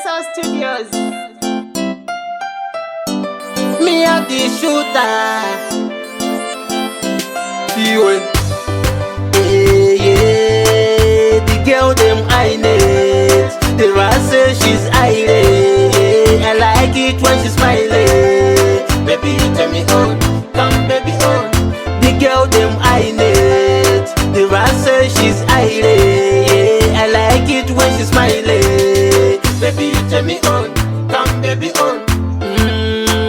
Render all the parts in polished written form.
Soul Studios. Me a the shooter. Fuel. Yeah. The girl them I need. The rat say she's irate. I like it when she's smiling. Baby, you turn me on. Come, baby, on. The girl them I need. The rat say she's irate. I like it when she's smiling. Baby, you turn me on. Come, baby, on.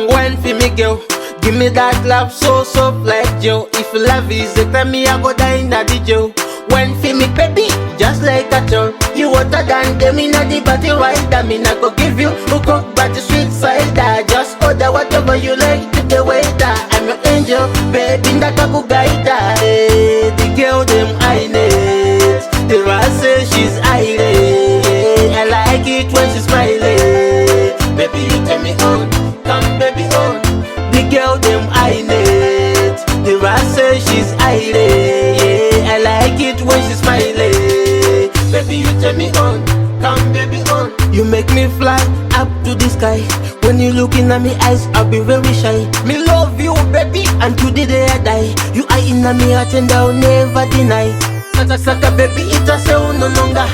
Wine for me, girl. Give me that love so soft like Joe. If love is a crime, me I go die in the Joe. Wine for me, baby, just like a child. You water than them in the body right. I mean, I go give you hook up but the sweet cider. Just order whatever you like to the waiter. I'm your angel, baby, that I go guide her. The girl them I need. The rat say she's irate. I like it when she's smiling. Baby, you turn me on. Come, baby, on. The girl them I need. The rat say she's irate. I like it when she's smiling. Baby, you turn me on. Come, baby, on. You make me fly up to the sky. When you looking at me eyes, I'll be very shy. Me love you, baby, and to the day I die. You are in me heart and I'll never deny. Saka baby, ita se unononga.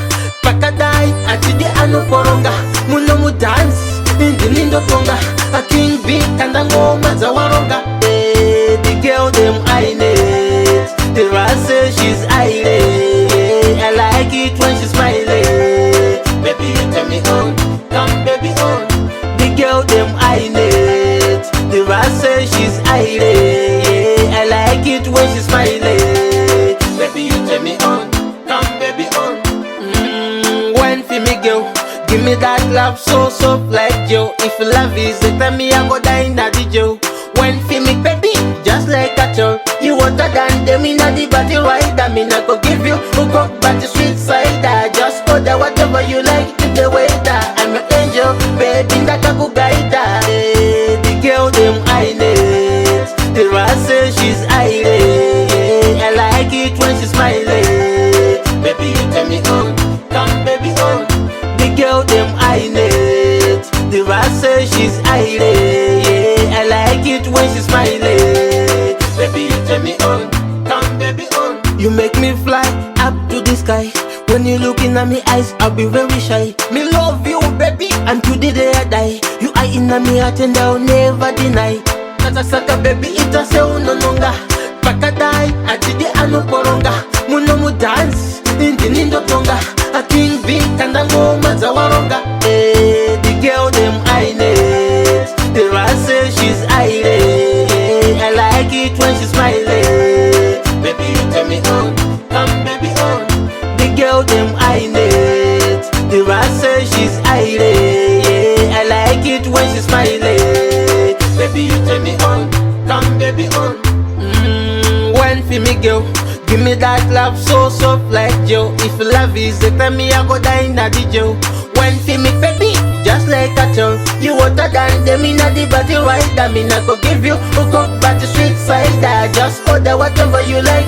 Pakadai, ati di anu poronga. Muno mu dance, indilindo tonga. A king beat kanda ngoma za waronga. The girl them I need. The rat say she's irate. I like it when she's smiling. Baby, you turn me on. Come, baby, on. The girl them I need. The rat say she's irate. I like it when she's smiling. Baby, you turn me on. Come, baby, on. Wine for me, girl. Give me that love so soft like Joe. If love is a crime, me I go die in the Joe. Wine for me, baby, just like a child. You water than them in the body right. I mean, I go give you hook up but the sweet cider. Just order whatever you like to the waiter. I'm your angel, baby, that I go guide her. The girl them I need. The rat say she's irate. I like it when she's smiling. Baby, you turn me on. Come, baby, on. The girl them I need. The rat say she's irate. I like it when she's smiling. Baby, you turn me on. Come, baby, on. You make me fly up to the sky. When you looking at me eyes, I'll be very shy. Me love you, baby, and to the day I die. You are in me heart and I'll never deny. Saka baby, ita se unononga. Pakadai, ati di anu poronga. Muno mu dance, indilindo tonga. A king beat kanda ngoma za waronga. The girl them I need. The rat say she's irate. I like it when she's smiling. Baby, you turn me on. Come, baby, on. The girl them I need. The rat say she's irate. I like it when she's smiling. Baby, you turn me on. Come, baby, on. Wine for me, girl. Give me that love so soft like Joe. If love is a crime, me I go die in the Joe. Wine for me, baby, just like a child. You water than them in the body right. I mean, I go give you hook up but the sweet cider. Just order whatever you like.